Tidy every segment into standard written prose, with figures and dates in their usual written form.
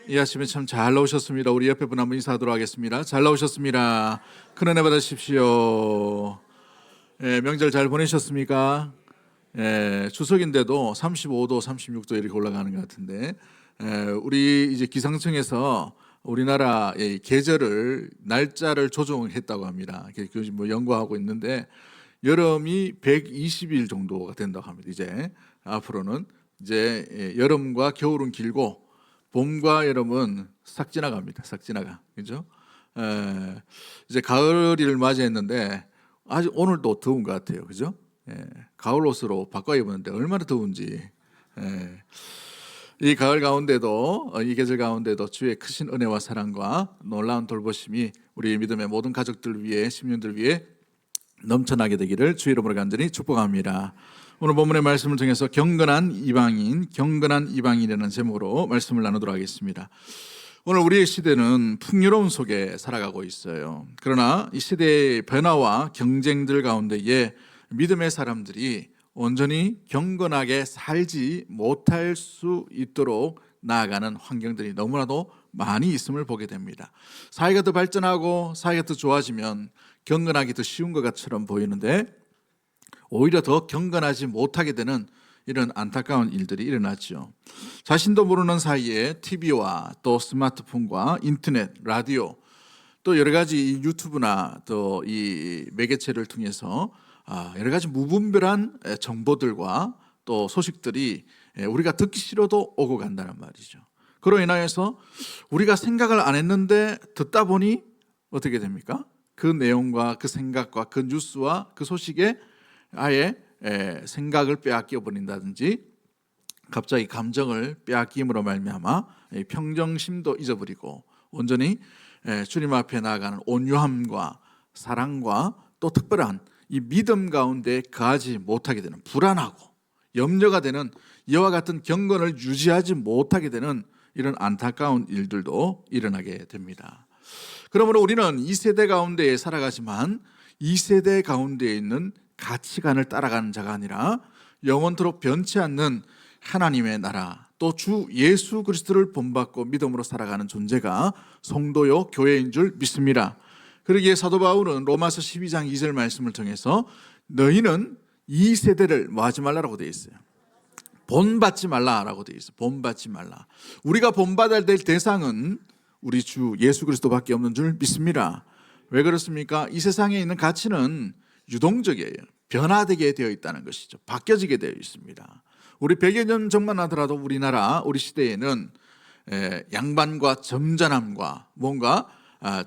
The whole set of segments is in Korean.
이 아침에 참 잘 나오셨습니다. 우리 옆에 분 한번 인사하도록 하겠습니다. 잘 나오셨습니다. 큰 은혜 받으십시오. 명절 잘 보내셨습니까? 추석인데도 35도, 36도 이렇게 올라가는 것 같은데, 우리 이제 기상청에서 우리나라의 계절을 날짜를 조정했다고 합니다. 요즘 뭐 연구하고 있는데 여름이 120일 정도가 된다고 합니다. 이제 앞으로는 이제 여름과 겨울은 길고 봄과 여름은 싹 지나갑니다. 싹 지나가. 그죠? 이제 가을을 맞이했는데 아직 오늘도 더운 것 같아요. 그죠? 가을 옷으로 바꿔 입었는데 얼마나 더운지. 이 가을 가운데도 이 계절 가운데도 주의 크신 은혜와 사랑과 놀라운 돌보심이 우리 믿음의 모든 가족들 위해 심령들 위해 넘쳐나게 되기를 주의 이름으로 간절히 축복합니다. 오늘 본문의 말씀을 통해서 경건한 이방인이라는 제목으로 말씀을 나누도록 하겠습니다. 오늘 우리의 시대는 풍요로움 속에 살아가고 있어요. 그러나 이 시대의 변화와 경쟁들 가운데에 믿음의 사람들이 온전히 경건하게 살지 못할 수 있도록 나아가는 환경들이 너무나도 많이 있음을 보게 됩니다. 사회가 더 발전하고 사회가 더 좋아지면 경건하기 더 쉬운 것처럼 보이는데 오히려 더 경건하지 못하게 되는 이런 안타까운 일들이 일어났죠. 자신도 모르는 사이에 TV와 또 스마트폰과 인터넷, 라디오 또 여러 가지 유튜브나 또 이 매개체를 통해서 여러 가지 무분별한 정보들과 또 소식들이 우리가 듣기 싫어도 오고 간다는 말이죠. 그로 인하여서 우리가 생각을 안 했는데 듣다 보니 어떻게 됩니까? 그 내용과 그 생각과 그 뉴스와 그 소식에 아예 생각을 빼앗겨 버린다든지 갑자기 감정을 빼앗김으로 말미암아 평정심도 잊어버리고 온전히 주님 앞에 나아가는 온유함과 사랑과 또 특별한 이 믿음 가운데 거하지 못하게 되는 불안하고 염려가 되는 이와 같은 경건을 유지하지 못하게 되는 이런 안타까운 일들도 일어나게 됩니다. 그러므로 우리는 이 세대 가운데에 살아가지만 이 세대 가운데에 있는 가치관을 따라가는 자가 아니라 영원토록 변치 않는 하나님의 나라 또 주 예수 그리스도를 본받고 믿음으로 살아가는 존재가 성도요 교회인 줄 믿습니다. 그러기에 사도 바울은 로마서 12장 2절 말씀을 통해서 너희는 이 세대를 뭐 하지 말라라고 되어 있어요. 본받지 말라라고 되어 있어요. 본받지 말라. 우리가 본받아야 될 대상은 우리 주 예수 그리스도밖에 없는 줄 믿습니다. 왜 그렇습니까? 이 세상에 있는 가치는 유동적이에요. 변화되게 되어 있다는 것이죠. 바뀌어지게 되어 있습니다. 우리 100여 년 전만 하더라도 우리나라 우리 시대에는 양반과 점잖함과 뭔가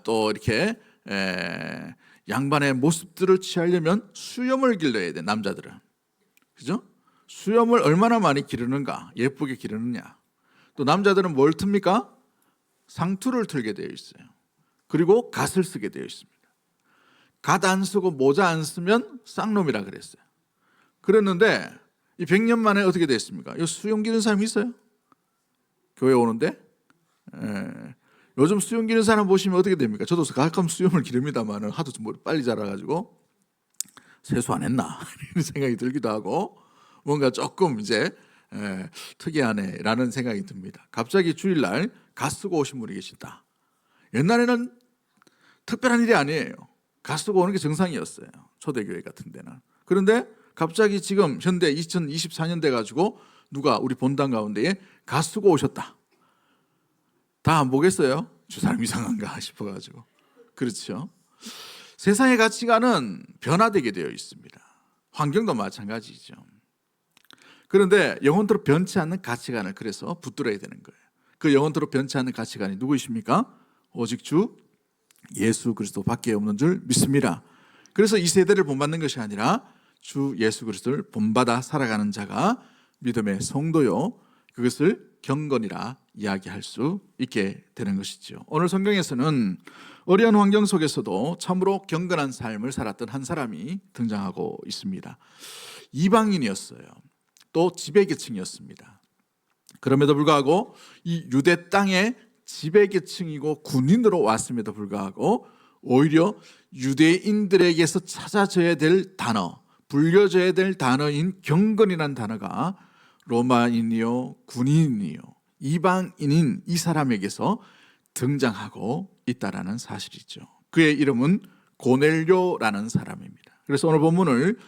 또 이렇게 양반의 모습들을 취하려면 수염을 길러야 돼. 남자들은. 그죠? 수염을 얼마나 많이 기르는가? 예쁘게 기르느냐? 또 남자들은 뭘 틉니까? 상투를 틀게 되어 있어요. 그리고 갓을 쓰게 되어 있습니다. 갓 안 쓰고 모자 안 쓰면 쌍놈이라 그랬어요. 그랬는데 이 100년 만에 어떻게 됐습니까? 이 수염 기른 사람이 있어요? 교회 오는데? 요즘 수염 기른 사람 보시면 어떻게 됩니까? 저도 가끔 수염을 기릅니다만 하도 빨리 자라가지고 세수 안 했나? 이런 생각이 들기도 하고 뭔가 조금 이제 특이하네라는 생각이 듭니다. 갑자기 주일날 갓 쓰고 오신 분이 계시다. 옛날에는 특별한 일이 아니에요. 갓 쓰고 오는 게 정상이었어요. 초대교회 같은 데는. 그런데 갑자기 지금 현대 2024년 돼가지고 누가 우리 본당 가운데에 갓 쓰고 오셨다. 다 안 보겠어요? 저 사람 이상한가 싶어가지고. 그렇죠. 세상의 가치관은 변화되게 되어 있습니다. 환경도 마찬가지죠. 그런데 영원토록 변치 않는 가치관을 그래서 붙들어야 되는 거예요. 그 영원토록 변치 않는 가치관이 누구이십니까? 오직 주 예수 그리스도밖에 없는 줄 믿습니다. 그래서 이 세대를 본받는 것이 아니라 주 예수 그리스도를 본받아 살아가는 자가 믿음의 성도요 그것을 경건이라 이야기할 수 있게 되는 것이죠. 오늘 성경에서는 어려운 환경 속에서도 참으로 경건한 삶을 살았던 한 사람이 등장하고 있습니다. 이방인이었어요. 또 지배계층이었습니다. 그럼에도 불구하고 이 유대 땅에 지배계층이고 군인으로 왔음에도 불구하고 오히려 유대인들에게서 찾아져야 될 단어, 불려져야 될 단어인 경건이라는 단어가 로마인이요 군인이요 이방인인 이 사람에게서 등장하고 있다라는 사실이죠. 그의 이름은 고넬료라는 사람입니다. 그래서 오늘 본문을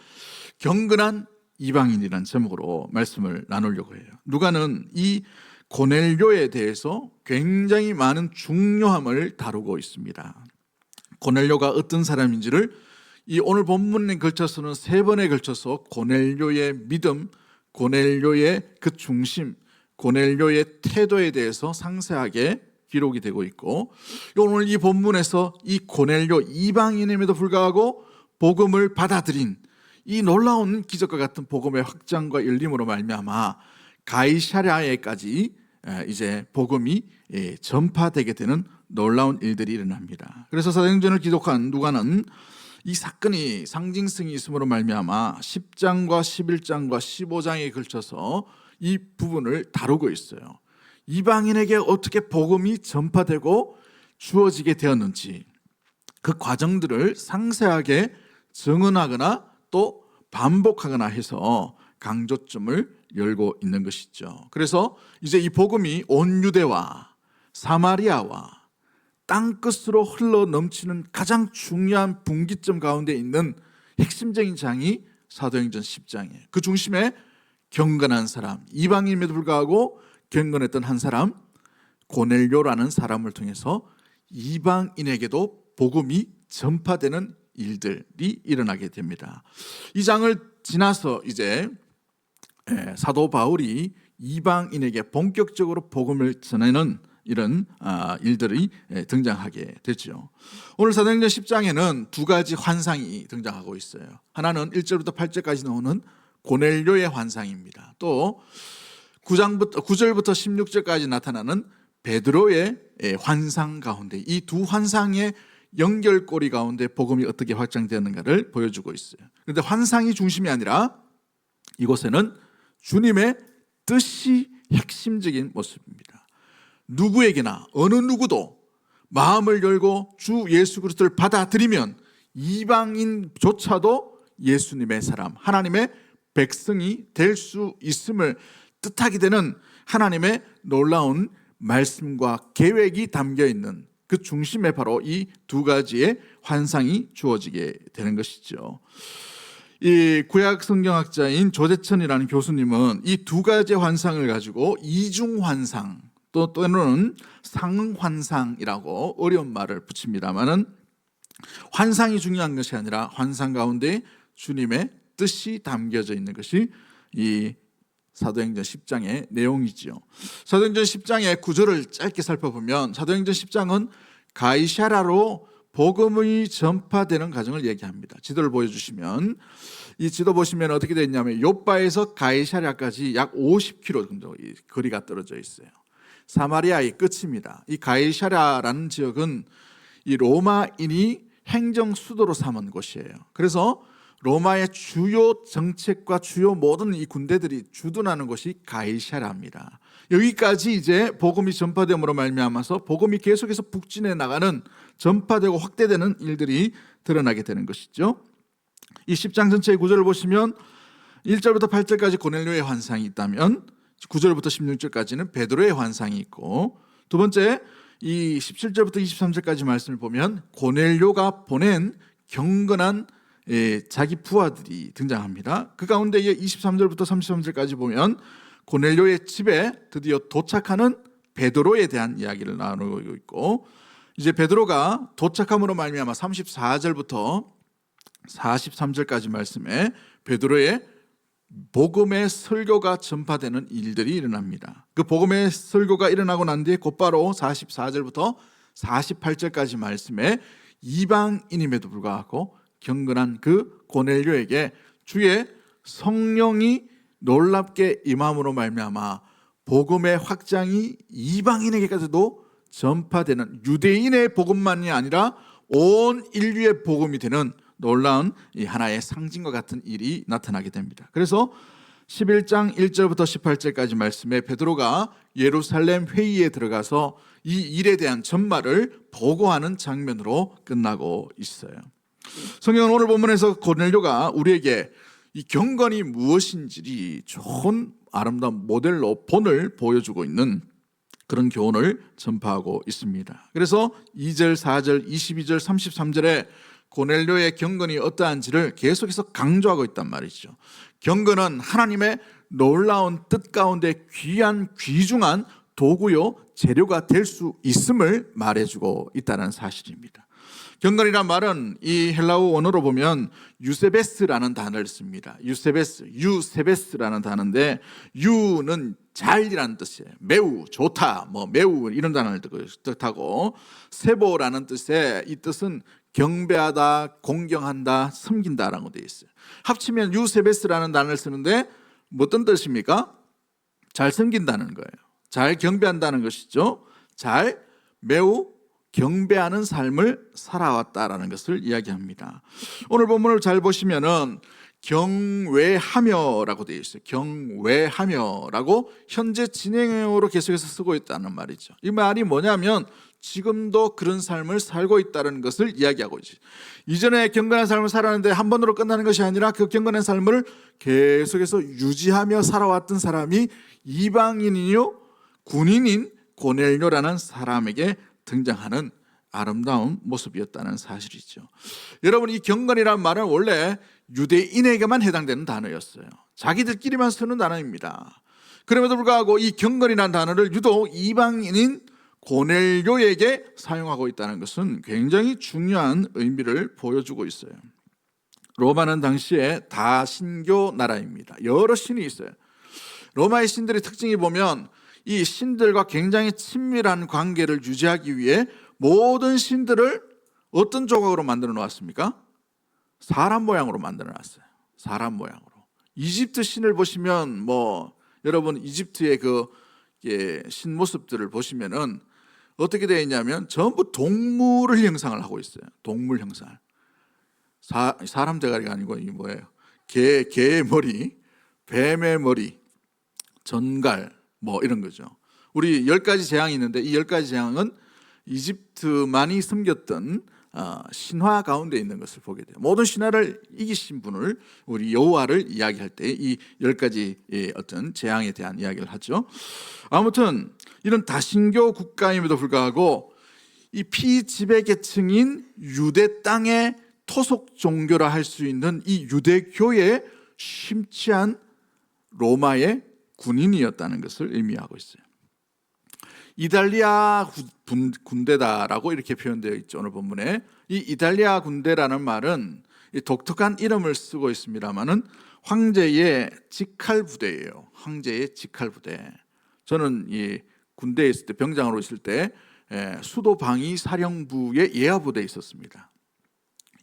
경건한 이방인이라는 제목으로 말씀을 나누려고 해요. 누가는 이 고넬료에 대해서 굉장히 많은 중요함을 다루고 있습니다. 고넬료가 어떤 사람인지를 이 오늘 본문에 걸쳐서는 3번에 걸쳐서 고넬료의 믿음, 고넬료의 그 중심, 고넬료의 태도에 대해서 상세하게 기록이 되고 있고, 오늘 이 본문에서 이 고넬료 이방인임에도 불구하고 복음을 받아들인 이 놀라운 기적과 같은 복음의 확장과 열림으로 말미암아 가이사랴에까지 이제 복음이 전파되게 되는 놀라운 일들이 일어납니다. 그래서 사도행전을 기록한 누가는 이 사건이 상징성이 있음으로 말미암아 10장과 11장과 15장에 걸쳐서 이 부분을 다루고 있어요. 이방인에게 어떻게 복음이 전파되고 주어지게 되었는지 그 과정들을 상세하게 증언하거나 또 반복하거나 해서 강조점을 열고 있는 것이죠. 그래서 이제 이 복음이 온 유대와 사마리아와 땅끝으로 흘러 넘치는 가장 중요한 분기점 가운데 있는 핵심적인 장이 사도행전 10장이에요. 그 중심에 경건한 사람, 이방인임에도 불구하고 경건했던 한 사람, 고넬료라는 사람을 통해서 이방인에게도 복음이 전파되는 일들이 일어나게 됩니다. 이 장을 지나서 이제 사도 바울이 이방인에게 본격적으로 복음을 전하는 이런 일들이 등장하게 되죠. 오늘 사도행전 10장에는 2가지 환상이 등장하고 있어요. 하나는 1절부터 8절까지 나오는 고넬료의 환상입니다. 또 9절부터 16절까지 나타나는 베드로의 환상 가운데 이 두 환상의 연결고리 가운데 복음이 어떻게 확장되었는가를 보여주고 있어요. 그런데 환상이 중심이 아니라 이곳에는 주님의 뜻이 핵심적인 모습입니다. 누구에게나 어느 누구도 마음을 열고 주 예수 그리스도를 받아들이면 이방인조차도 예수님의 사람, 하나님의 백성이 될 수 있음을 뜻하게 되는 하나님의 놀라운 말씀과 계획이 담겨 있는 그 중심에 바로 이 2가지의 환상이 주어지게 되는 것이죠. 이 구약 성경학자인 조재천이라는 교수님은 이 2가지 환상을 가지고 이중환상 또는 상환상이라고 어려운 말을 붙입니다만은 환상이 중요한 것이 아니라 환상 가운데 주님의 뜻이 담겨져 있는 것이 이 사도행전 10장의 내용이지요. 사도행전 10장의 구절을 짧게 살펴보면 사도행전 10장은 가이사랴로 복음이 전파되는 과정을 얘기합니다. 지도를 보여주시면 이 지도 보시면 어떻게 되어 있냐면 욥바에서 가이사랴까지 약 50km 정도 거리가 떨어져 있어요. 사마리아의 끝입니다. 이 가이사랴라는 지역은 이 로마인이 행정 수도로 삼은 곳이에요. 그래서 로마의 주요 정책과 주요 모든 이 군대들이 주둔하는 곳이 가이사랴입니다. 여기까지 이제 복음이 전파됨으로 말미암아서 복음이 계속해서 북진해 나가는 전파되고 확대되는 일들이 드러나게 되는 것이죠. 이 10장 전체의 구절을 보시면 1절부터 8절까지 고넬료의 환상이 있다면 9절부터 16절까지는 베드로의 환상이 있고, 두 번째 이 17절부터 23절까지 말씀을 보면 고넬료가 보낸 경건한 자기 부하들이 등장합니다. 그 가운데 23절부터 33절까지 보면 고넬료의 집에 드디어 도착하는 베드로에 대한 이야기를 나누고 있고, 이제 베드로가 도착함으로 말미암아 34절부터 43절까지 말씀에 베드로의 복음의 설교가 전파되는 일들이 일어납니다. 그 복음의 설교가 일어나고 난 뒤에 곧바로 44절부터 48절까지 말씀에 이방인임에도 불구하고 경건한 그 고넬료에게 주의 성령이 놀랍게 임함으로 말미암아 복음의 확장이 이방인에게까지도 전파되는, 유대인의 복음만이 아니라 온 인류의 복음이 되는 놀라운 이 하나의 상징과 같은 일이 나타나게 됩니다. 그래서 11장 1절부터 18절까지 말씀에 베드로가 예루살렘 회의에 들어가서 이 일에 대한 전말을 보고하는 장면으로 끝나고 있어요. 성경은 오늘 본문에서 고넬료가 우리에게 이 경건이 무엇인지 좋은 아름다운 모델로 본을 보여주고 있는 그런 교훈을 전파하고 있습니다. 그래서 2절, 4절, 22절, 33절에 고넬료의 경건이 어떠한지를 계속해서 강조하고 있단 말이죠. 경건은 하나님의 놀라운 뜻 가운데 귀한 귀중한 도구요 재료가 될 수 있음을 말해주고 있다는 사실입니다. 경건이란 말은 이 헬라어 원어로 보면 유세베스라는 단어를 씁니다. 유세베스라는 단어인데 유는 잘이라는 뜻이에요. 매우 좋다, 매우 이런 단어를 뜻하고 세보라는 뜻의 이 뜻은 경배하다, 공경한다, 섬긴다라고 되어 있어요. 합치면 유세베스라는 단어를 쓰는데 어떤 뜻입니까? 잘 섬긴다는 거예요. 잘 경배한다는 것이죠. 잘 매우 경배하는 삶을 살아왔다라는 것을 이야기합니다. 오늘 본문을 잘 보시면은 경외하며라고 되어 있어요. 경외하며라고 현재 진행형으로 계속해서 쓰고 있다는 말이죠. 이 말이 뭐냐면 지금도 그런 삶을 살고 있다는 것을 이야기하고 있죠. 이전에 경건한 삶을 살았는데 한 번으로 끝나는 것이 아니라 그 경건한 삶을 계속해서 유지하며 살아왔던 사람이 이방인이요 군인인 고넬료라는 사람에게 등장하는 아름다운 모습이었다는 사실이죠. 여러분, 이 경건이라는 말은 원래 유대인에게만 해당되는 단어였어요. 자기들끼리만 쓰는 단어입니다. 그럼에도 불구하고 이 경건이라는 단어를 유독 이방인인 고넬료에게 사용하고 있다는 것은 굉장히 중요한 의미를 보여주고 있어요. 로마는 당시에 다신교 나라입니다. 여러 신이 있어요. 로마의 신들의 특징이 보면 이 신들과 굉장히 친밀한 관계를 유지하기 위해 모든 신들을 어떤 조각으로 만들어 놓았습니까? 사람 모양으로 만들어 놨어요. 사람 모양으로. 이집트 신을 보시면 여러분 이집트의 그 신 모습들을 보시면은 어떻게 되어 있냐면 전부 동물을 형상을 하고 있어요. 동물 형상. 사람 대가리가 아니고 이게 뭐예요? 개의 머리, 뱀의 머리, 전갈 이런 거죠. 우리 10가지 재앙이 있는데 이 10가지 재앙은 이집트만이 섬겼던 신화 가운데 있는 것을 보게 돼요. 모든 신화를 이기신 분을 우리 여호와를 이야기할 때 이 10가지의 어떤 재앙에 대한 이야기를 하죠. 아무튼 이런 다신교 국가임에도 불구하고 이 피지배 계층인 유대 땅의 토속 종교라 할 수 있는 이 유대교의 심취한 로마의 군인이었다는 것을 의미하고 있어요. 이탈리아 군대다라고 이렇게 표현되어 있죠. 오늘 본문에 이 이탈리아 군대라는 말은 독특한 이름을 쓰고 있습니다만은 황제의 직할 부대예요. 황제의 직할 부대. 저는 이 군대에 있을 때 병장으로 있을 때 수도 방위 사령부의 예하 부대에 있었습니다.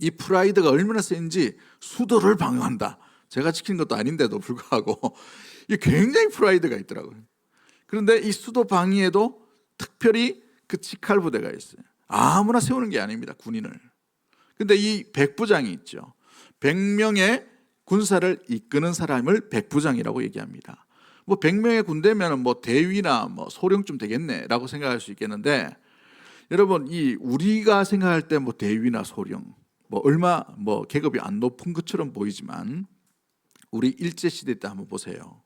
이 프라이드가 얼마나 센지 수도를 방어한다. 제가 지킨 것도 아닌데도 불구하고 이게 굉장히 프라이드가 있더라고요. 그런데 이 수도 방위에도 특별히 그 직할 부대가 있어요. 아무나 세우는 게 아닙니다. 군인을. 근데 이 백부장이 있죠. 100명의 군사를 이끄는 사람을 백부장이라고 얘기합니다. 100명의 군대면 대위나 소령쯤 되겠네라고 생각할 수 있겠는데 여러분 이 우리가 생각할 때 대위나 소령 얼마 계급이 안 높은 것처럼 보이지만 우리 일제 시대 때 한번 보세요.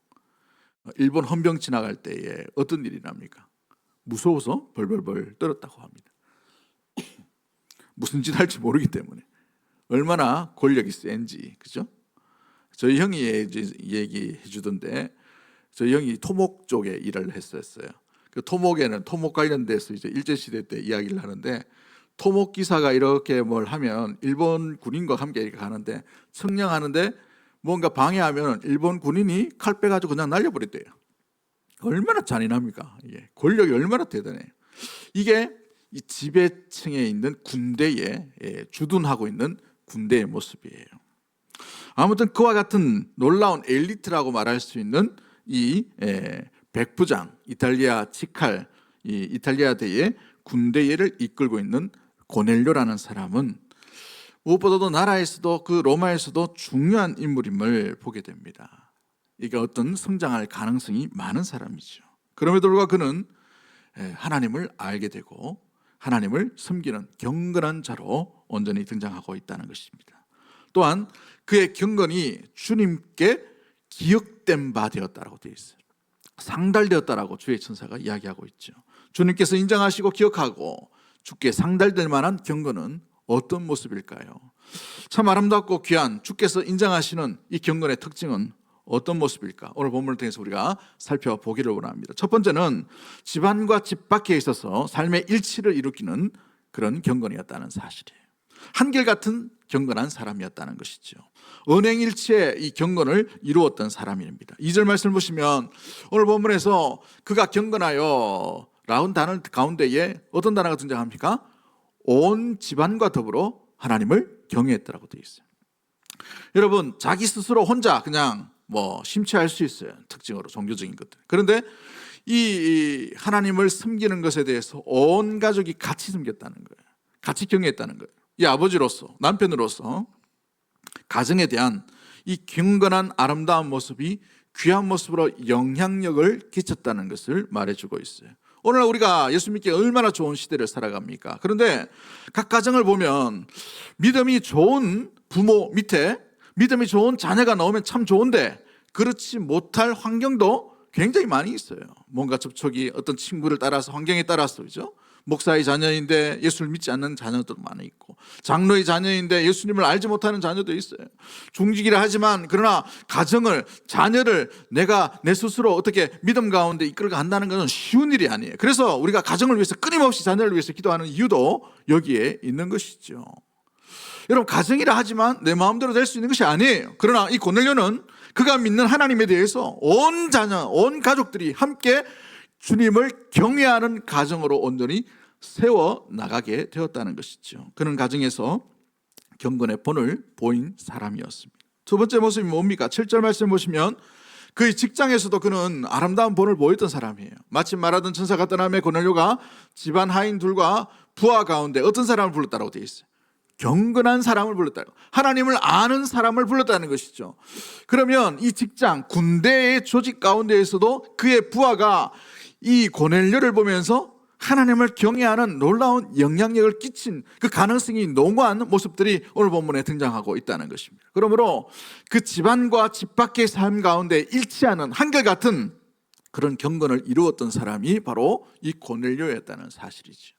일본 헌병 지나갈 때에 어떤 일이 납니까? 무서워서 벌벌벌 떨었다고 합니다. 무슨 짓 할지 모르기 때문에 얼마나 권력이 센지. 그죠? 저희 형이 얘기해 주던데 저희 형이 토목 쪽에 일을 했었어요. 그 토목에는 토목 관련돼서 이제 일제 시대 때 이야기를 하는데 토목 기사가 이렇게 뭘 하면 일본 군인과 함께 이렇게 가는데 청량하는데 뭔가 방해하면 일본 군인이 칼 빼가지고 그냥 날려버렸대요. 얼마나 잔인합니까? 이게 권력이 얼마나 대단해요. 이게 이 지배층에 있는 군대에 주둔하고 있는 군대의 모습이에요. 아무튼 그와 같은 놀라운 엘리트라고 말할 수 있는 이 백부장, 이탈리아 직할, 이 이탈리아대의 군대를 이끌고 있는 고넬료라는 사람은 무엇보다도 나라에서도 그 로마에서도 중요한 인물임을 보게 됩니다. 이게 어떤 성장할 가능성이 많은 사람이죠. 그럼에도 불구하고 그는 하나님을 알게 되고 하나님을 섬기는 경건한 자로 온전히 등장하고 있다는 것입니다. 또한 그의 경건이 주님께 기억된 바 되었다라고 되어 있어요. 상달되었다라고 주의 천사가 이야기하고 있죠. 주님께서 인정하시고 기억하고 주께 상달될 만한 경건은 어떤 모습일까요? 참 아름답고 귀한 주께서 인정하시는 이 경건의 특징은 어떤 모습일까? 오늘 본문을 통해서 우리가 살펴보기를 원합니다. 첫 번째는 집안과 집 밖에 있어서 삶의 일치를 일으키는 그런 경건이었다는 사실이에요. 한결같은 경건한 사람이었다는 것이죠. 언행일치의 이 경건을 이루었던 사람입니다. 2절 말씀을 보시면 오늘 본문에서 그가 경건하여 라운 단어 가운데에 어떤 단어가 등장합니까? 온 집안과 더불어 하나님을 경외했다라고 되어 있어요. 여러분, 자기 스스로 혼자 그냥 심취할 수 있어요. 특징으로 종교적인 것들. 그런데 이 하나님을 섬기는 것에 대해서 온 가족이 같이 섬겼다는 거예요. 같이 경외했다는 거예요. 이 아버지로서, 남편으로서 가정에 대한 이 경건한 아름다운 모습이 귀한 모습으로 영향력을 끼쳤다는 것을 말해주고 있어요. 오늘 우리가 예수 믿기 얼마나 좋은 시대를 살아갑니까? 그런데 각 가정을 보면 믿음이 좋은 부모 밑에 믿음이 좋은 자녀가 나오면 참 좋은데 그렇지 못할 환경도 굉장히 많이 있어요. 뭔가 접촉이 어떤 친구를 따라서 환경에 따라서 그죠? 목사의 자녀인데 예수를 믿지 않는 자녀도 많이 있고 장로의 자녀인데 예수님을 알지 못하는 자녀도 있어요. 중직이라 하지만 그러나 가정을 자녀를 내가 내 스스로 어떻게 믿음 가운데 이끌어 간다는 것은 쉬운 일이 아니에요. 그래서 우리가 가정을 위해서 끊임없이 자녀를 위해서 기도하는 이유도 여기에 있는 것이죠. 여러분, 가정이라 하지만 내 마음대로 될 수 있는 것이 아니에요. 그러나 이 고넬료는 그가 믿는 하나님에 대해서 온 자녀, 온 가족들이 함께 주님을 경외하는 가정으로 온전히 세워나가게 되었다는 것이죠. 그런 가정에서 경건의 본을 보인 사람이었습니다. 두 번째 모습이 뭡니까? 7절 말씀 보시면 그의 직장에서도 그는 아름다운 본을 보였던 사람이에요. 마침 말하던 천사가 떠남에 고넬료가 집안 하인 둘과 부하 가운데 어떤 사람을 불렀다고 되어 있어요. 경건한 사람을 불렀다. 하나님을 아는 사람을 불렀다는 것이죠. 그러면 이 직장, 군대의 조직 가운데에서도 그의 부하가 이 고넬료를 보면서 하나님을 경외하는 놀라운 영향력을 끼친 그 가능성이 농후한 모습들이 오늘 본문에 등장하고 있다는 것입니다. 그러므로 그 집안과 집 밖의 삶 가운데 일치하는 한결같은 그런 경건을 이루었던 사람이 바로 이 고넬료였다는 사실이죠.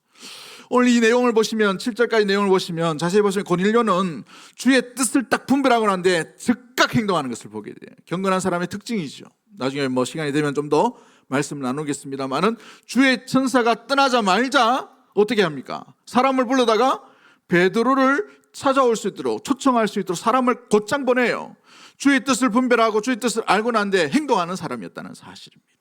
오늘 이 내용을 보시면 7절까지 내용을 보시면 자세히 보시면 고넬료는 주의 뜻을 딱 분별하고 난데 즉각 행동하는 것을 보게 돼요. 경건한 사람의 특징이죠. 나중에 시간이 되면 좀 더 말씀을 나누겠습니다만은 주의 천사가 떠나자마자 어떻게 합니까? 사람을 불러다가 베드로를 찾아올 수 있도록 초청할 수 있도록 사람을 곧장 보내요. 주의 뜻을 분별하고 주의 뜻을 알고 난 뒤에 행동하는 사람이었다는 사실입니다.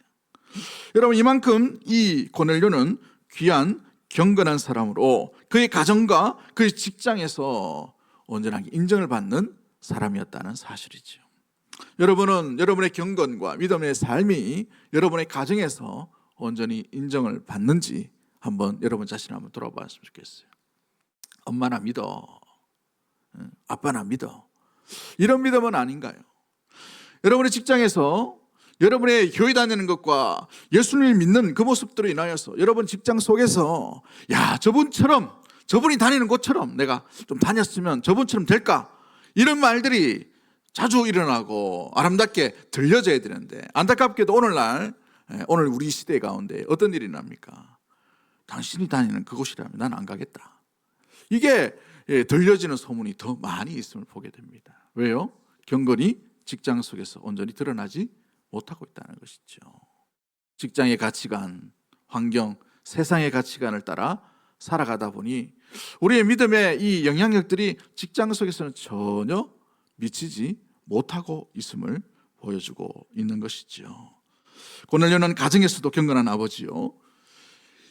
여러분, 이만큼 이 고넬료는 귀한 경건한 사람으로 그의 가정과 그의 직장에서 온전하게 인정을 받는 사람이었다는 사실이죠. 여러분은 여러분의 경건과 믿음의 삶이 여러분의 가정에서 온전히 인정을 받는지 한번 여러분 자신을 한번 돌아봤으면 좋겠어요. 엄마나 믿어, 아빠나 믿어, 이런 믿음은 아닌가요? 여러분의 직장에서 여러분의 교회 다니는 것과 예수님을 믿는 그 모습들로 인하여서 여러분 직장 속에서 저분이 다니는 곳처럼 내가 좀 다녔으면 저분처럼 될까? 이런 말들이 자주 일어나고 아름답게 들려져야 되는데 안타깝게도 오늘 우리 시대 가운데 어떤 일이 납니까? 당신이 다니는 그곳이라면 난 안 가겠다. 이게 들려지는 소문이 더 많이 있음을 보게 됩니다. 왜요? 경건이 직장 속에서 온전히 드러나지 못하고 있다는 것이죠. 직장의 가치관, 환경, 세상의 가치관을 따라 살아가다 보니 우리의 믿음의 이 영향력들이 직장 속에서는 전혀 미치지 못하고 있음을 보여주고 있는 것이죠. 고넬료는 가정에서도 경건한 아버지요,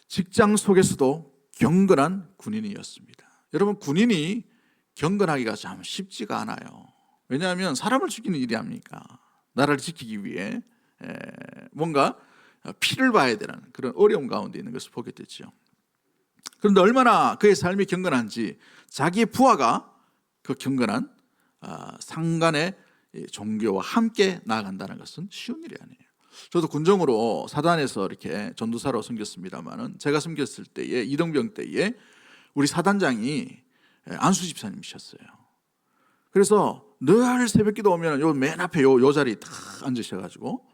직장 속에서도 경건한 군인이었습니다. 여러분, 군인이 경건하기가 참 쉽지가 않아요. 왜냐하면 사람을 죽이는 일이 아닙니까? 나라를 지키기 위해 뭔가 피를 봐야 되는 그런 어려움 가운데 있는 것을 보게 되죠. 그런데 얼마나 그의 삶이 경건한지 자기의 부하가 그 경건한 상간의 종교와 함께 나아간다는 것은 쉬운 일이 아니에요. 저도 군정으로 사단에서 이렇게 전도사로 섬겼습니다만은 제가 섬겼을 때에 이등병 때에 우리 사단장이 안수 집사님이셨어요. 그래서 늘 새벽기도 오면 요 맨 앞에 요 자리에 딱 앉으셔가지고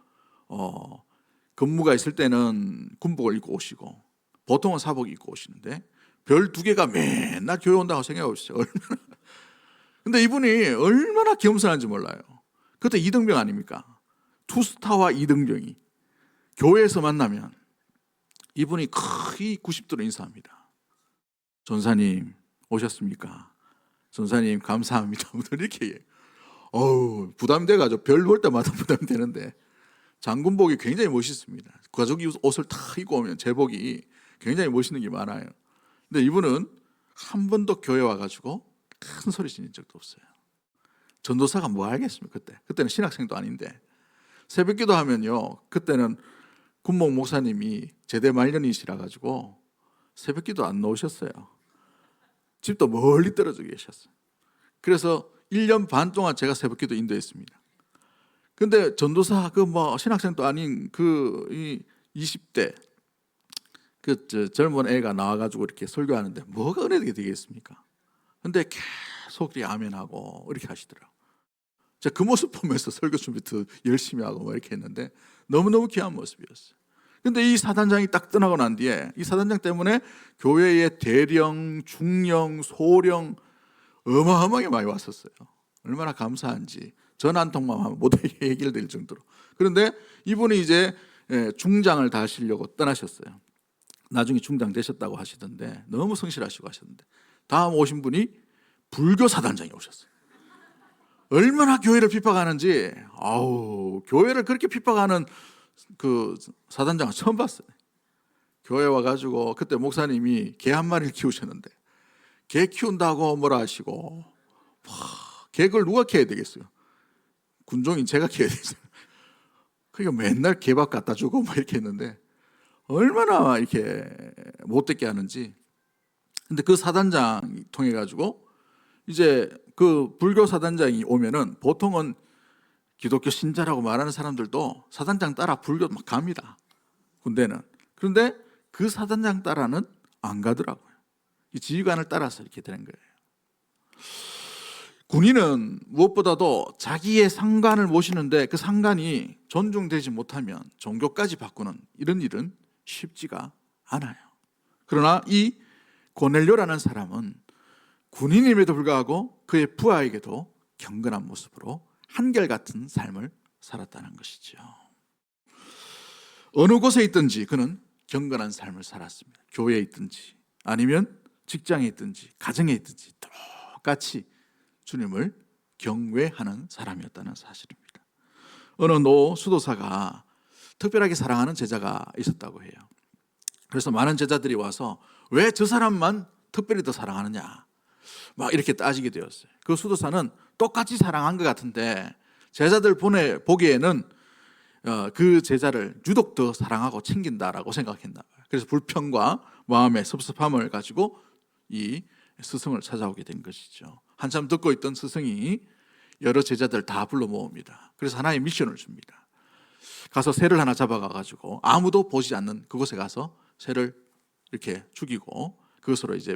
근무가 있을 때는 군복을 입고 오시고 보통은 사복 입고 오시는데 별 2개가 맨날 교회 온다고 생각해 보시죠. 근데 이분이 얼마나 겸손한지 몰라요. 그때 이등병 아닙니까? 투스타와 이등병이 교회에서 만나면 이분이 크게 90도로 인사합니다. 전사님 오셨습니까? 전사님 감사합니다. 이렇게 얘기해요. 부담이 돼가지고 별 볼 때마다 부담이 되는데 장군복이 굉장히 멋있습니다. 가족 옷을 다 입고 오면 제복이 굉장히 멋있는 게 많아요. 근데 이분은 한 번도 교회 와가지고 큰 소리 지른 적도 없어요. 전도사가 뭐 알겠습니까? 그때는 신학생도 아닌데 새벽기도 하면요, 그때는 군목 목사님이 제대 말년이시라 가지고 새벽기도 안 나오셨어요. 집도 멀리 떨어져 계셨어요. 그래서 1년 반 동안 제가 새벽기도 인도했습니다. 근데 전도사 신학생도 아닌 이 20대 젊은 애가 나와가지고 이렇게 설교하는데 뭐가 은혜가 되겠습니까? 근데 계속 아멘하고 이렇게 하시더라고요. 제가 그 모습 보면서 설교 준비 더 열심히 하고 이렇게 했는데 너무너무 귀한 모습이었어요. 근데 이 사단장이 딱 떠나고 난 뒤에 이 사단장 때문에 교회에 대령, 중령, 소령 어마어마하게 많이 왔었어요. 얼마나 감사한지 전화 한 통만 하면 모두 해결될 정도로. 그런데 이분이 이제 중장을 다 하시려고 떠나셨어요. 나중에 중장 되셨다고 하시던데 너무 성실하시고 하셨는데 다음 오신 분이 불교 사단장이 오셨어요. 얼마나 교회를 핍박하는지, 교회를 그렇게 핍박하는 그 사단장은 처음 봤어요. 교회 와가지고 그때 목사님이 개 한 마리를 키우셨는데 개 키운다고 뭐라 하시고, 개를 누가 키워야 되겠어요? 군종인 제가 키워야 되죠. 그러니까 맨날 개밥 갖다 주고 이렇게 했는데 얼마나 이렇게 못되게 하는지. 근데 그 사단장 통해 가지고 이제 그 불교 사단장이 오면은 보통은 기독교 신자라고 말하는 사람들도 사단장 따라 불교 막 갑니다. 군대는. 그런데 그 사단장 따라는 안 가더라고요. 이 지휘관을 따라서 이렇게 되는 거예요. 군인은 무엇보다도 자기의 상관을 모시는데 그 상관이 존중되지 못하면 종교까지 바꾸는 이런 일은 쉽지가 않아요. 그러나 이 고넬료라는 사람은 군인임에도 불구하고 그의 부하에게도 경건한 모습으로 한결같은 삶을 살았다는 것이죠. 어느 곳에 있든지 그는 경건한 삶을 살았습니다. 교회에 있든지 아니면 직장에 있든지 가정에 있든지 똑같이 주님을 경외하는 사람이었다는 사실입니다. 어느 노 수도사가 특별하게 사랑하는 제자가 있었다고 해요. 그래서 많은 제자들이 와서 왜 저 사람만 특별히 더 사랑하느냐 막 이렇게 따지게 되었어요. 그 수도사는 똑같이 사랑한 것 같은데 제자들 보기에는 그 제자를 유독 더 사랑하고 챙긴다라고 생각했나 봐요. 그래서 불평과 마음의 섭섭함을 가지고 이 스승을 찾아오게 된 것이죠. 한참 듣고 있던 스승이 여러 제자들 다 불러 모읍니다. 그래서 하나의 미션을 줍니다. 가서 새를 하나 잡아가지고 아무도 보지 않는 그곳에 가서 새를 이렇게 죽이고 그것으로 이제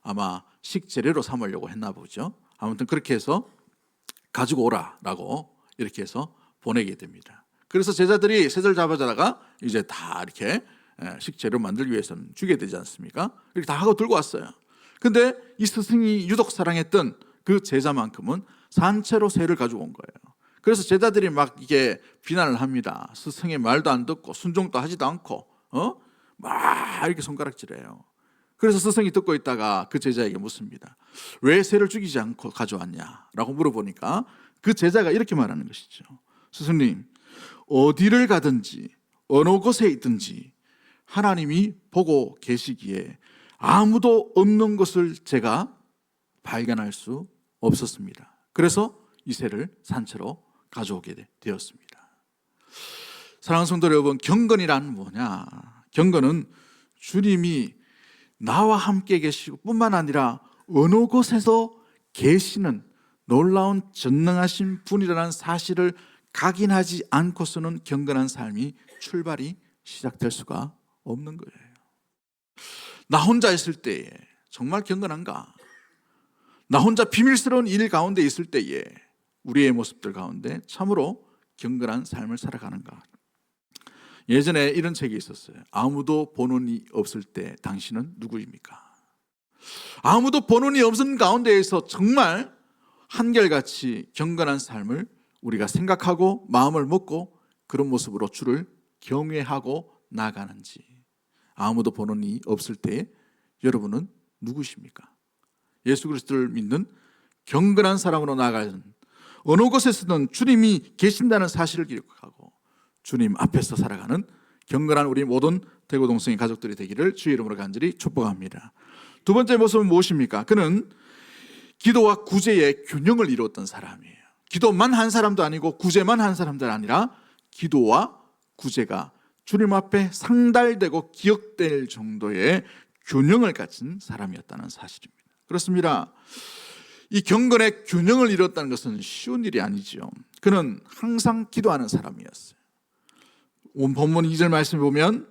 아마 식재료로 삼으려고 했나 보죠. 아무튼 그렇게 해서 가지고 오라라고 이렇게 해서 보내게 됩니다. 그래서 제자들이 새를 잡아다가 이제 다 이렇게 식재료 만들기 위해서는 죽여야 되지 않습니까? 이렇게 다 하고 들고 왔어요. 근데 이 스승이 유독 사랑했던 그 제자만큼은 산채로 새를 가지고 온 거예요. 그래서 제자들이 막 이게 비난을 합니다. 스승의 말도 안 듣고 순종도 하지도 않고 막 이렇게 손가락질해요. 그래서 스승이 듣고 있다가 그 제자에게 묻습니다. 왜 새를 죽이지 않고 가져왔냐라고 물어보니까 그 제자가 이렇게 말하는 것이죠. 스승님, 어디를 가든지 어느 곳에 있든지 하나님이 보고 계시기에 아무도 없는 것을 제가 발견할 수 없었습니다. 그래서 이 새를 산채로 가져오게 되었습니다. 사랑하는 성도 여러분, 경건이란 뭐냐? 경건은 주님이 나와 함께 계시고 뿐만 아니라 어느 곳에서 계시는 놀라운 전능하신 분이라는 사실을 각인하지 않고서는 경건한 삶이 출발이 시작될 수가 없는 거예요. 나 혼자 있을 때에 정말 경건한가? 나 혼자 비밀스러운 일 가운데 있을 때에 우리의 모습들 가운데 참으로 경건한 삶을 살아가는가? 예전에 이런 책이 있었어요. 아무도 보는 이 없을 때 당신은 누구입니까? 아무도 보는 이 없는 가운데에서 정말 한결같이 경건한 삶을 우리가 생각하고 마음을 먹고 그런 모습으로 주를 경외하고 나가는지, 아무도 보는 이 없을 때 여러분은 누구십니까? 예수 그리스도를 믿는 경건한 사람으로 나아가는, 어느 곳에서든 주님이 계신다는 사실을 기억하고 주님 앞에서 살아가는 경건한 우리 모든 대구동성의 가족들이 되기를 주의 이름으로 간절히 축복합니다. 두 번째 모습은 무엇입니까? 그는 기도와 구제의 균형을 이루었던 사람이에요. 기도만 한 사람도 아니고 구제만 한 사람도 아니라 기도와 구제가 주님 앞에 상달되고 기억될 정도의 균형을 갖춘 사람이었다는 사실입니다. 그렇습니다. 이 경건의 균형을 이뤘다는 것은 쉬운 일이 아니죠. 그는 항상 기도하는 사람이었어요. 본문 2절 말씀을 보면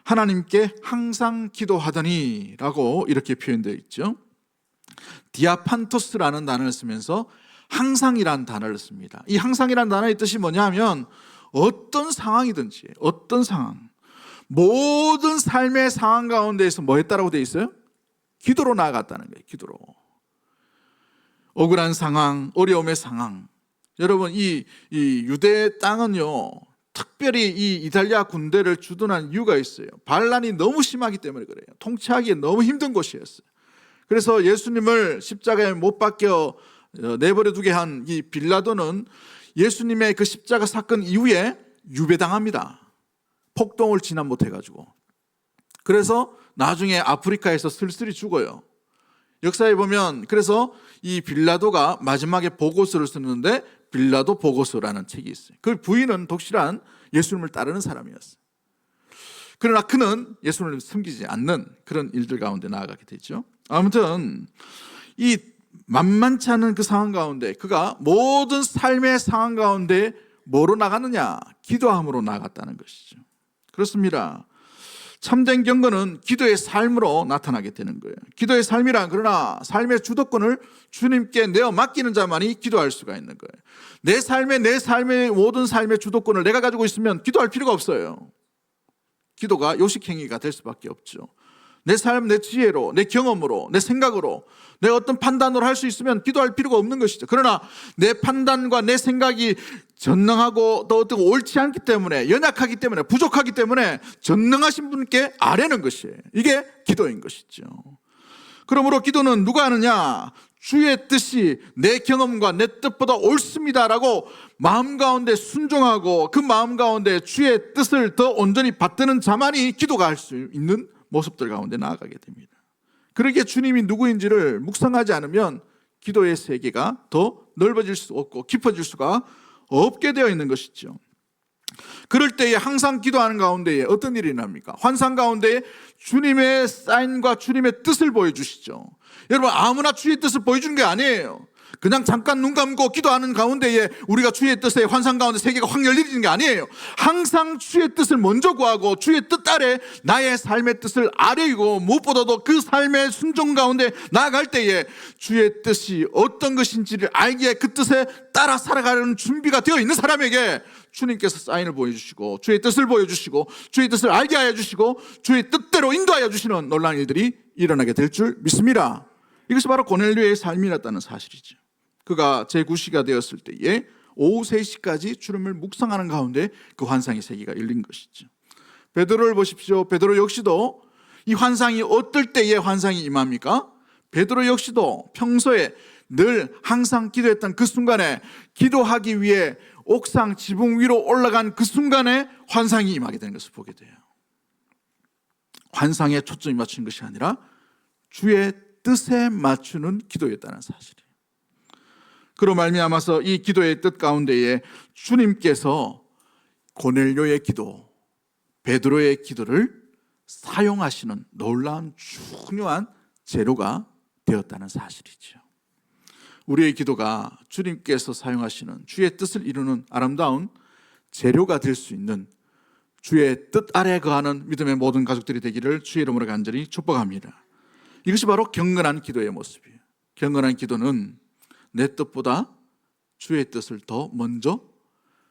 하나님께 항상 기도하더니 라고 이렇게 표현되어 있죠. 디아판토스라는 단어를 쓰면서 항상이란 단어를 씁니다. 이 항상이란 단어의 뜻이 뭐냐 하면 어떤 상황이든지, 어떤 상황, 모든 삶의 상황 가운데에서 뭐 했다라고 되어 있어요? 기도로 나아갔다는 거예요. 기도로. 억울한 상황, 어려움의 상황. 여러분, 이 유대 땅은요, 특별히 이 이탈리아 군대를 주둔한 이유가 있어요. 반란이 너무 심하기 때문에 그래요. 통치하기 너무 힘든 곳이었어요. 그래서 예수님을 십자가에 못 박혀 내버려 두게 한 이 빌라도는 예수님의 그 십자가 사건 이후에 유배당합니다. 폭동을 진압 못해가지고. 그래서 나중에 아프리카에서 슬슬이 죽어요. 역사에 보면 그래서 이 빌라도가 마지막에 보고서를 쓰는데 빌라도 보고서라는 책이 있어요. 그 부인은 독실한 예수님을 따르는 사람이었어요. 그러나 그는 예수님을 섬기지 않는 그런 일들 가운데 나아가게 되죠. 아무튼 이 만만치 않은 그 상황 가운데 그가 모든 삶의 상황 가운데 뭐로 나갔느냐? 기도함으로 나갔다는 것이죠. 그렇습니다. 참된 경건은 기도의 삶으로 나타나게 되는 거예요. 기도의 삶이란, 그러나 삶의 주도권을 주님께 내어 맡기는 자만이 기도할 수가 있는 거예요. 내 삶의 모든 삶의 주도권을 내가 가지고 있으면 기도할 필요가 없어요. 기도가 요식행위가 될 수밖에 없죠. 내 삶, 내 지혜로, 내 경험으로, 내 생각으로, 내 어떤 판단으로 할 수 있으면 기도할 필요가 없는 것이죠. 그러나 내 판단과 내 생각이 전능하고 또 어떤 옳지 않기 때문에, 연약하기 때문에, 부족하기 때문에 전능하신 분께 아뢰는 것이에요. 이게 기도인 것이죠. 그러므로 기도는 누가 하느냐? 주의 뜻이 내 경험과 내 뜻보다 옳습니다라고 마음 가운데 순종하고 그 마음 가운데 주의 뜻을 더 온전히 받드는 자만이 기도가 할 수 있는 모습들 가운데 나아가게 됩니다. 그러기에 주님이 누구인지를 묵상하지 않으면 기도의 세계가 더 넓어질 수 없고 깊어질 수가 없게 되어 있는 것이죠. 그럴 때에 항상 기도하는 가운데에 어떤 일이 납니까? 환상 가운데에 주님의 사인과 주님의 뜻을 보여주시죠. 여러분, 아무나 주의 뜻을 보여주는 게 아니에요. 그냥 잠깐 눈 감고 기도하는 가운데에 우리가 주의 뜻에 환상 가운데 세계가 확 열리는 게 아니에요. 항상 주의 뜻을 먼저 구하고 주의 뜻 아래 나의 삶의 뜻을 아뢰고 무엇보다도 그 삶의 순종 가운데 나아갈 때에 주의 뜻이 어떤 것인지를 알기에 그 뜻에 따라 살아가려는 준비가 되어 있는 사람에게 주님께서 사인을 보여주시고 주의 뜻을 보여주시고 주의 뜻을 알게 하여 주시고 주의 뜻대로 인도하여 주시는 놀라운 일들이 일어나게 될 줄 믿습니다. 이것이 바로 고넬료의 삶이었다는 사실이죠. 그가 제9시가 되었을 때에 오후 3시까지 주님을 묵상하는 가운데 그 환상의 세계가 열린 것이죠. 베드로를 보십시오. 베드로 역시도 이 환상이 어떨 때에 환상이 임합니까? 베드로 역시도 평소에 늘 항상 기도했던 그 순간에 기도하기 위해 옥상 지붕 위로 올라간 그 순간에 환상이 임하게 되는 것을 보게 돼요. 환상에 초점이 맞춘 것이 아니라 주의 뜻에 맞추는 기도였다는 사실이에요. 그로 말미암아서 이 기도의 뜻 가운데에 주님께서 고넬료의 기도, 베드로의 기도를 사용하시는 놀라운 중요한 재료가 되었다는 사실이죠. 우리의 기도가 주님께서 사용하시는 주의 뜻을 이루는 아름다운 재료가 될 수 있는 주의 뜻 아래 거하는 믿음의 모든 가족들이 되기를 주의 이름으로 간절히 축복합니다. 이것이 바로 경건한 기도의 모습이에요. 경건한 기도는 내 뜻보다 주의 뜻을 더 먼저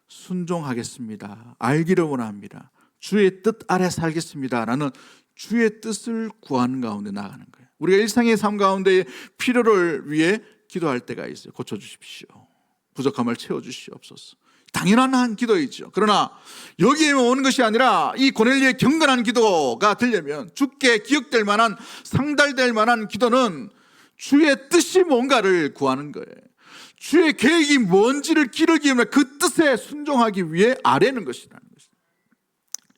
순종하겠습니다, 알기를 원합니다, 주의 뜻 아래 살겠습니다라는 주의 뜻을 구하는 가운데 나아가는 거예요. 우리가 일상의 삶 가운데 필요를 위해 기도할 때가 있어요. 고쳐주십시오. 부족함을 채워주시옵소서. 당연한 한 기도이죠. 그러나 여기에 오는 것이 아니라 이 고넬료의 경건한 기도가 되려면 주께 기억될 만한, 상달될 만한 기도는 주의 뜻이 뭔가를 구하는 거예요. 주의 계획이 뭔지를 길을 기울이며 그 뜻에 순종하기 위해 아뢰는 것이라는 것입니다.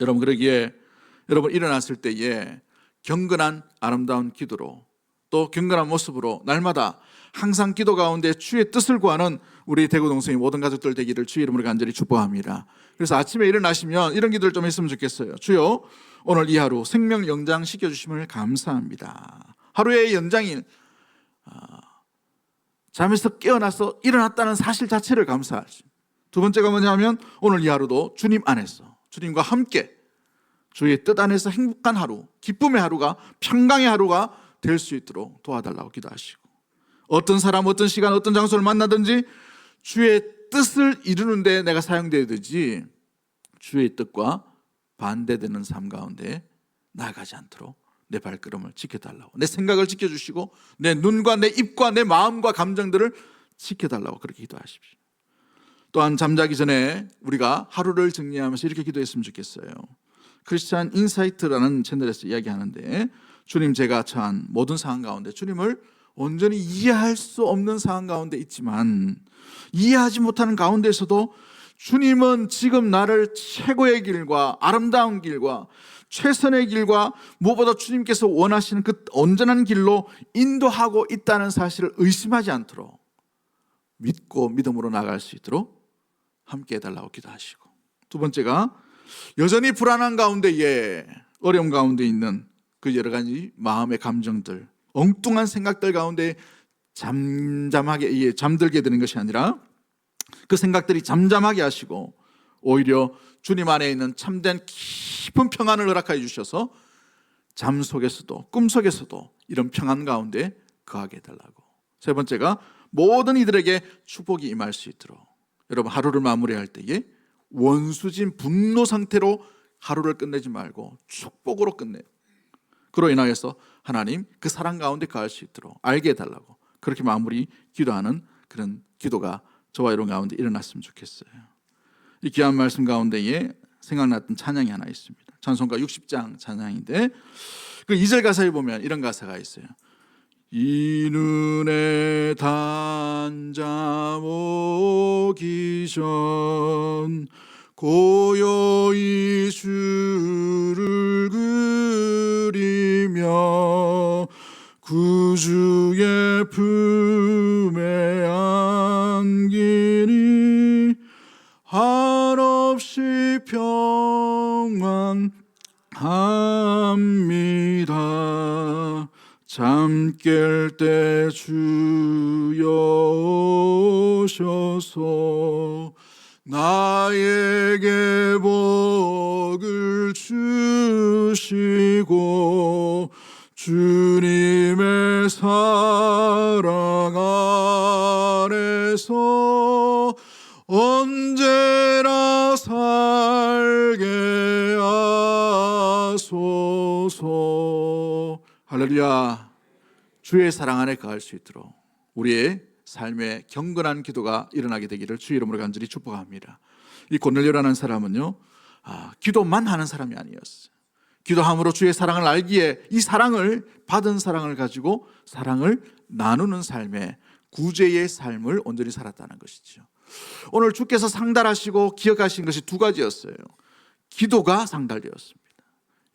여러분, 그러기에 여러분 일어났을 때에 경건한 아름다운 기도로, 또 경건한 모습으로 날마다 항상 기도 가운데 주의 뜻을 구하는 우리 대구 동성의 모든 가족들 되기를 주의 이름으로 간절히 축복합니다. 그래서 아침에 일어나시면 이런 기도를 좀 했으면 좋겠어요. 주여, 오늘 이 하루 생명 연장 시켜주심을 감사합니다. 하루의 연장인 잠에서 깨어나서 일어났다는 사실 자체를 감사하시. 두 번째가 뭐냐면 오늘 이 하루도 주님 안에서, 주님과 함께 주의 뜻 안에서 행복한 하루, 기쁨의 하루가, 평강의 하루가 될 수 있도록 도와달라고 기도하시고, 어떤 사람, 어떤 시간, 어떤 장소를 만나든지 주의 뜻을 이루는데 내가 사용되어야 되지 주의 뜻과 반대되는 삶 가운데 나아가지 않도록 내 발걸음을 지켜달라고, 내 생각을 지켜주시고 내 눈과 내 입과 내 마음과 감정들을 지켜달라고 그렇게 기도하십시오. 또한 잠자기 전에 우리가 하루를 정리하면서 이렇게 기도했으면 좋겠어요. 크리스찬 인사이트라는 채널에서 이야기하는데, 주님, 제가 처한 모든 상황 가운데 주님을 온전히 이해할 수 없는 상황 가운데 있지만, 이해하지 못하는 가운데서도 주님은 지금 나를 최고의 길과 아름다운 길과 최선의 길과 무엇보다 주님께서 원하시는 그 온전한 길로 인도하고 있다는 사실을 의심하지 않도록 믿고 믿음으로 나아갈 수 있도록 함께 해달라고 기도하시고, 두 번째가 여전히 불안한 가운데에, 어려움 가운데 있는 그 여러 가지 마음의 감정들, 엉뚱한 생각들 가운데 잠잠하게 잠들게 되는 것이 아니라 그 생각들이 잠잠하게 하시고 오히려 주님 안에 있는 참된 깊은 평안을 허락하여 주셔서 잠 속에서도 꿈 속에서도 이런 평안 가운데 거하게 해달라고. 세 번째가 모든 이들에게 축복이 임할 수 있도록, 여러분 하루를 마무리할 때에 원수진 분노 상태로 하루를 끝내지 말고 축복으로 끝내. 그로 인하여서 하나님 그 사랑 가운데 거할 수 있도록 알게 해달라고, 그렇게 마무리 기도하는 그런 기도가 저와 여러분 가운데 일어났으면 좋겠어요. 이 귀한 말씀 가운데에 생각났던 찬양이 하나 있습니다. 찬송가 60장 찬양인데 그 2절 가사에 보면 이런 가사가 있어요. 이 눈에 단잠 오기 전 고요히 주를 그리며 구주의 품에 안기니 한없이 평안합니다. 잠 깰 때 주여 오셔서 나에게 복을 주시고 주님의 사랑 안에서 언제나 살게 하소서. 할렐루야. 주의 사랑 안에 거할 수 있도록 우리의 삶의 경건한 기도가 일어나게 되기를 주의 이름으로 간절히 축복합니다. 이 고넬료라는 사람은요, 기도만 하는 사람이 아니었어요. 기도함으로 주의 사랑을 알기에 이 사랑을, 받은 사랑을 가지고 사랑을 나누는 삶의 구제의 삶을 온전히 살았다는 것이죠. 오늘 주께서 상달하시고 기억하신 것이 두 가지였어요. 기도가 상달되었습니다.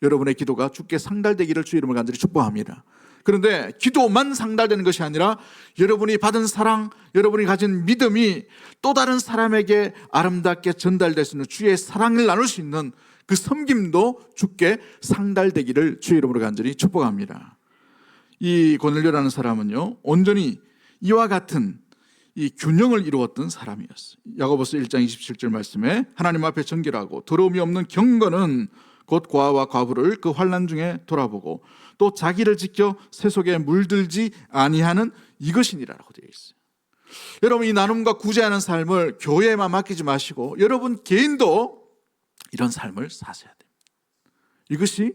여러분의 기도가 주께 상달되기를 주의 이름으로 간절히 축복합니다. 그런데 기도만 상달되는 것이 아니라 여러분이 받은 사랑, 여러분이 가진 믿음이 또 다른 사람에게 아름답게 전달될 수 있는 주의 사랑을 나눌 수 있는 그 섬김도 주께 상달되기를 주의 이름으로 간절히 축복합니다. 이 고넬료라는 사람은요, 온전히 이와 같은 이 균형을 이루었던 사람이었어요. 야고보서 1장 27절 말씀에 하나님 앞에 정결하고 더러움이 없는 경건은 곧 고아와 과부를 그 환난 중에 돌아보고 또 자기를 지켜 세속에 물들지 아니하는 이것이니라라고 되어 있어요. 여러분, 이 나눔과 구제하는 삶을 교회에만 맡기지 마시고 여러분 개인도 이런 삶을 사셔야 됩니다. 이것이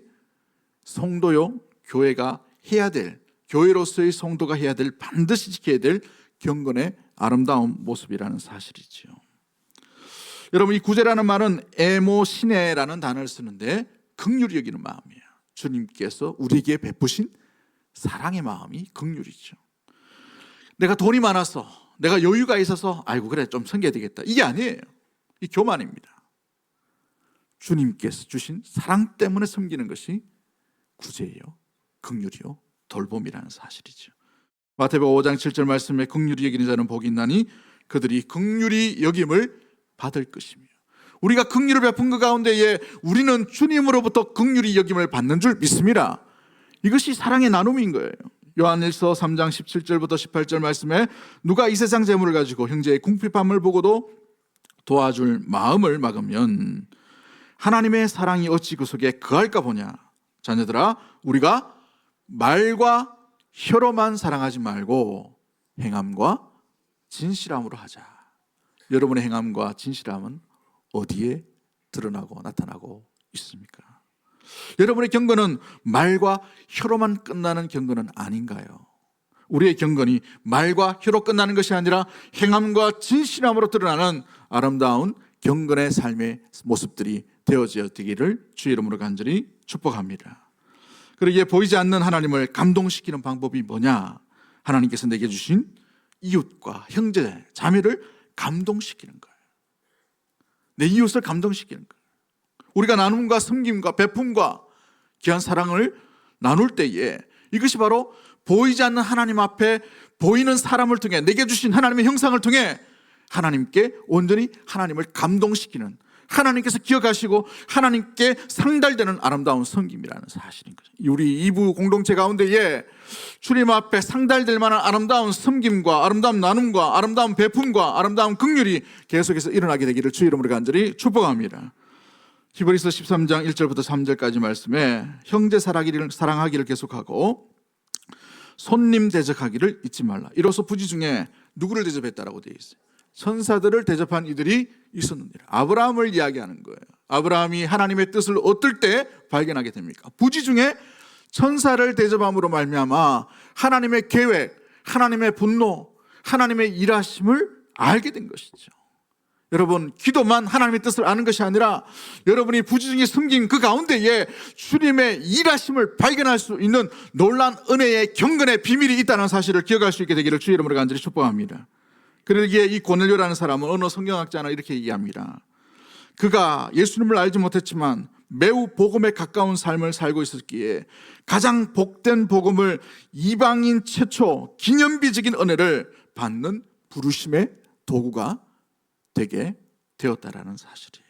성도요, 교회가 해야 될, 교회로서의 성도가 해야 될, 반드시 지켜야 될 경건의 아름다운 모습이라는 사실이지요. 여러분, 이 구제라는 말은 에모시네라는 단어를 쓰는데 긍휼히 여기는 마음이에요. 주님께서 우리에게 베푸신 사랑의 마음이 긍휼이죠. 내가 돈이 많아서, 내가 여유가 있어서 아이고 그래 좀 섬겨야 되겠다, 이게 아니에요. 이 교만입니다. 주님께서 주신 사랑 때문에 섬기는 것이 구제예요, 긍휼이요, 돌봄이라는 사실이죠. 마태복음 5장 7절 말씀에 긍휼히 여기는 자는 복이 있나니 그들이 긍휼히 여김을 받을 것이며, 우리가 긍휼을 베푼 그 가운데에 우리는 주님으로부터 긍휼히 여김을 받는 줄 믿습니다. 이것이 사랑의 나눔인 거예요. 요한일서 3장 17절부터 18절 말씀에 누가 이 세상 재물을 가지고 형제의 궁핍함을 보고도 도와줄 마음을 막으면 하나님의 사랑이 어찌 그 속에 거할까 보냐. 자녀들아, 우리가 말과 혀로만 사랑하지 말고 행함과 진실함으로 하자. 여러분의 행함과 진실함은 어디에 드러나고 나타나고 있습니까? 여러분의 경건은 말과 혀로만 끝나는 경건은 아닌가요? 우리의 경건이 말과 혀로 끝나는 것이 아니라 행함과 진실함으로 드러나는 아름다운 경건의 삶의 모습들이 되어져 되기를 주의 이름으로 간절히 축복합니다. 그리고 이에 보이지 않는 하나님을 감동시키는 방법이 뭐냐? 하나님께서 내게 주신 이웃과 형제, 자매를 감동시키는 거예요. 내 이웃을 감동시키는 거예요. 우리가 나눔과 섬김과 베품과 귀한 사랑을 나눌 때에 이것이 바로 보이지 않는 하나님 앞에 보이는 사람을 통해, 내게 주신 하나님의 형상을 통해 하나님께 온전히 하나님을 감동시키는, 하나님께서 기억하시고 하나님께 상달되는 아름다운 섬김이라는 사실인 거죠. 우리 이부 공동체 가운데에 주님 앞에 상달될 만한 아름다운 섬김과 아름다운 나눔과 아름다운 베품과 아름다운 긍휼이 계속해서 일어나게 되기를 주의 이름으로 간절히 축복합니다. 히브리서 13장 1절부터 3절까지 말씀에 형제 사랑하기를 계속하고 손님 대접하기를 잊지 말라. 이로써 부지 중에 누구를 대접했다라고 되어 있어요? 천사들을 대접한 이들이 있었는데, 아브라함을 이야기하는 거예요. 아브라함이 하나님의 뜻을 어떨 때 발견하게 됩니까? 부지 중에 천사를 대접함으로 말미암아 하나님의 계획, 하나님의 분노, 하나님의 일하심을 알게 된 것이죠. 여러분, 기도만 하나님의 뜻을 아는 것이 아니라 여러분이 부지 중에 숨긴 그 가운데에 주님의 일하심을 발견할 수 있는 놀라운 은혜의 경건의 비밀이 있다는 사실을 기억할 수 있게 되기를 주의 이름으로 간절히 축복합니다. 그러기에 이 고넬료라는 사람은 어느 성경학자는 이렇게 얘기합니다. 그가 예수님을 알지 못했지만 매우 복음에 가까운 삶을 살고 있었기에 가장 복된 복음을 이방인 최초 기념비적인 은혜를 받는 부르심의 도구가 되게 되었다라는 사실이에요.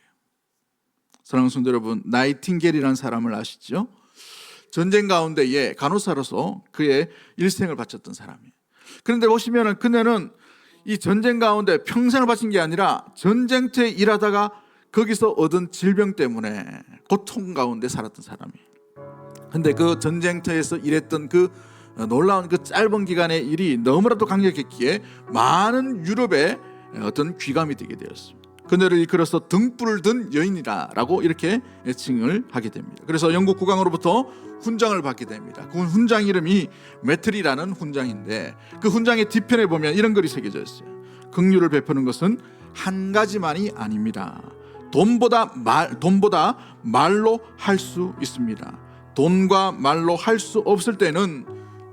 사랑하는 성도 여러분, 나이팅게일이라는 사람을 아시죠? 전쟁 가운데에 간호사로서 그의 일생을 바쳤던 사람이에요. 그런데 보시면 그녀는 이 전쟁 가운데 평생을 바친 게 아니라 전쟁터에 일하다가 거기서 얻은 질병 때문에 고통 가운데 살았던 사람이에요. 근데 그 전쟁터에서 일했던 그 놀라운 그 짧은 기간의 일이 너무나도 강력했기에 많은 유럽의 어떤 귀감이 되게 되었습니다. 그녀를 일컬어서 등불을 든 여인이라고 이렇게 칭을 하게 됩니다. 그래서 영국 국왕으로부터 훈장을 받게 됩니다. 그 훈장 이름이 메트리라는 훈장인데 그 훈장의 뒤편에 보면 이런 글이 새겨져 있어요. 긍휼을 베푸는 것은 한 가지만이 아닙니다. 돈보다 말로 할 수 있습니다. 돈과 말로 할 수 없을 때는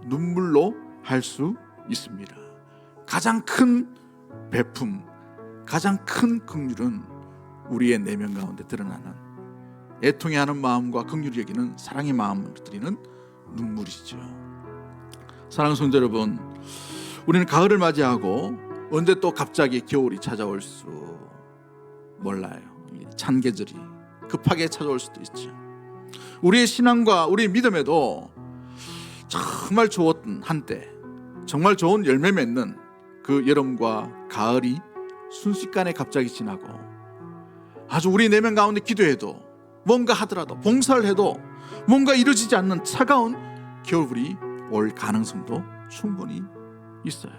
눈물로 할 수 있습니다. 가장 큰 베품, 가장 큰 긍휼은 우리의 내면 가운데 드러나는 애통해하는 마음과 긍휼히 여기는 사랑의 마음을 드리는 눈물이죠. 사랑하는 성도 여러분, 우리는 가을을 맞이하고 언제 또 갑자기 겨울이 찾아올 수 몰라요. 찬 계절이 급하게 찾아올 수도 있죠. 우리의 신앙과 우리의 믿음에도 정말 좋았던 한때, 정말 좋은 열매 맺는 그 여름과 가을이 순식간에 갑자기 지나고 아주 우리 내면 가운데 기도해도 뭔가 하더라도 봉사를 해도 뭔가 이루어지지 않는 차가운 겨울이 올 가능성도 충분히 있어요.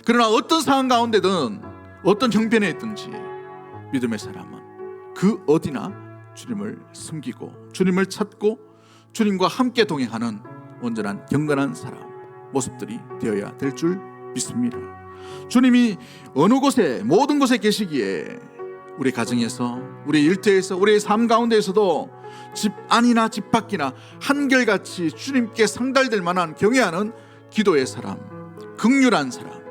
그러나 어떤 상황 가운데든 어떤 형편에 있든지 믿음의 사람은 그 어디나 주님을 섬기고 주님을 찾고 주님과 함께 동행하는 온전한 경건한 사람 모습들이 되어야 될 줄 믿습니다. 주님이 어느 곳에 모든 곳에 계시기에 우리 가정에서 우리 일터에서 우리의 삶 가운데에서도 집 안이나 집 밖이나 한결같이 주님께 상달될 만한 경외하는 기도의 사람, 긍휼한 사람,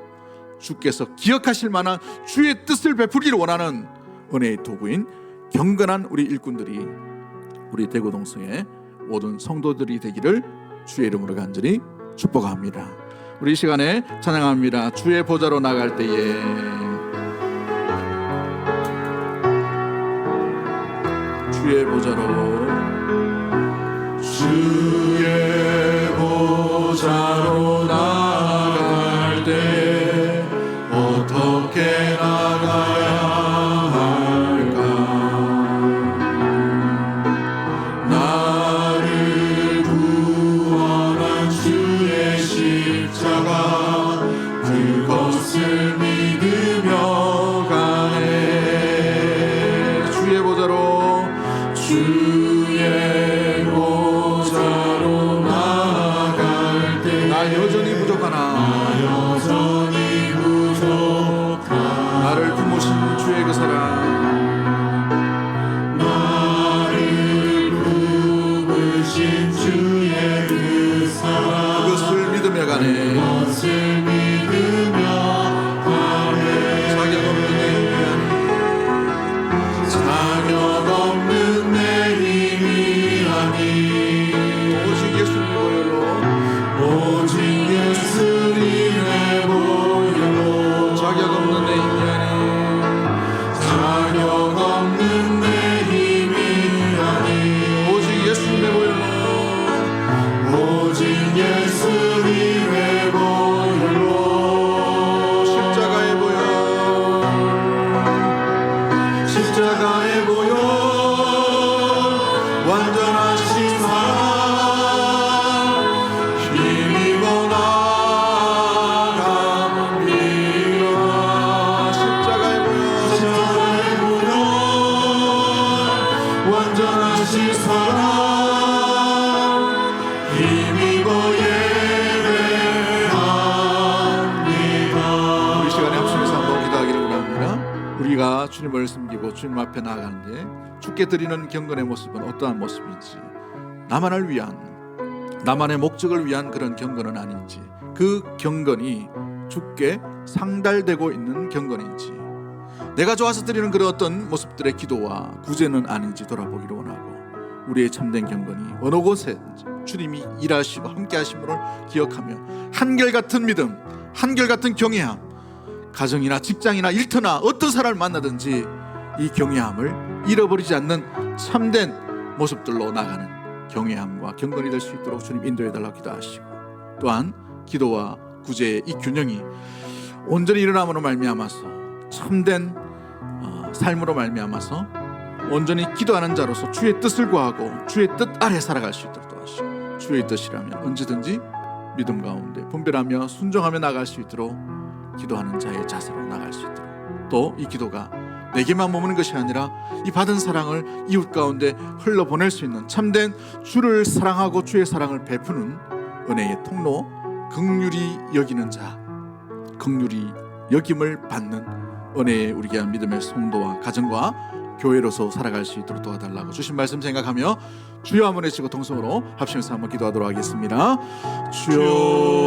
주께서 기억하실 만한 주의 뜻을 베풀기를 원하는 은혜의 도구인 경건한 우리 일꾼들이 우리 대구동성의 모든 성도들이 되기를 주의 이름으로 간절히 축복합니다. 우리 이 시간에 찬양합니다. 주의 보좌로 나갈 때에 주의 보좌로 나갈 때 어떻게 나가야 할까? 나를 구원한 주의 십자가 그것을 믿으며 가네. 주의 보좌로 나갈 때 나 여전히 부족하나 나를 품으신 주의 그 사랑 나를 품으신 주의 그 사랑 그것을 믿으며 가네. 자격 없는 내 힘이 아니 오직 예수님의 보혈로 자격 없는 내 힘이 아니 오직 예수님의 보혈로 십자가의 보혈 완전하신 사랑 힘입어 나갑니다. 십자가의 보혈 완전하신 사랑 힘입어 예배합니다. 우리 시간에 합심해서 한번 기도하기를 원합니다. 우리가 주님을 섬기고 주님 앞에 나아가는데 주께 드리는 경건의 모습은 어떠한 모습인지, 나만을 위한 나만의 목적을 위한 그런 경건은 아닌지, 그 경건이 주께 상달되고 있는 경건인지, 내가 좋아서 드리는 그런 어떤 모습들의 기도와 구제는 아닌지 돌아보기를 원하고, 우리의 참된 경건이 어느 곳에 주님이 일하시고 함께 하심을 기억하며 한결같은 믿음, 한결같은 경외함, 가정이나 직장이나 일터나 어떤 사람을 만나든지 이 경외함을 잃어버리지 않는 참된 모습들로 나가는 경외함과 경건이 될 수 있도록 주님 인도해달라고 기도하시고, 또한 기도와 구제의 이 균형이 온전히 일어남으로 말미암아서 참된 삶으로 말미암아서 온전히 기도하는 자로서 주의 뜻을 구하고 주의 뜻 아래 살아갈 수 있도록 도와주시고, 주의 뜻이라면 언제든지 믿음 가운데 분별하며 순종하며 나갈 수 있도록 기도하는 자의 자세로 나갈 수 있도록, 또 이 기도가 내게만 머무는 것이 아니라 이 받은 사랑을 이웃 가운데 흘러보낼 수 있는 참된 주를 사랑하고 주의 사랑을 베푸는 은혜의 통로, 긍휼히 여기는 자, 긍휼히 여김을 받는 은혜의 우리 귀한 믿음의 성도와 가정과 교회로서 살아갈 수 있도록 도와달라고 주신 말씀 생각하며 주여 한번 외치고 통성으로 합심해서 한번 기도하도록 하겠습니다. 주여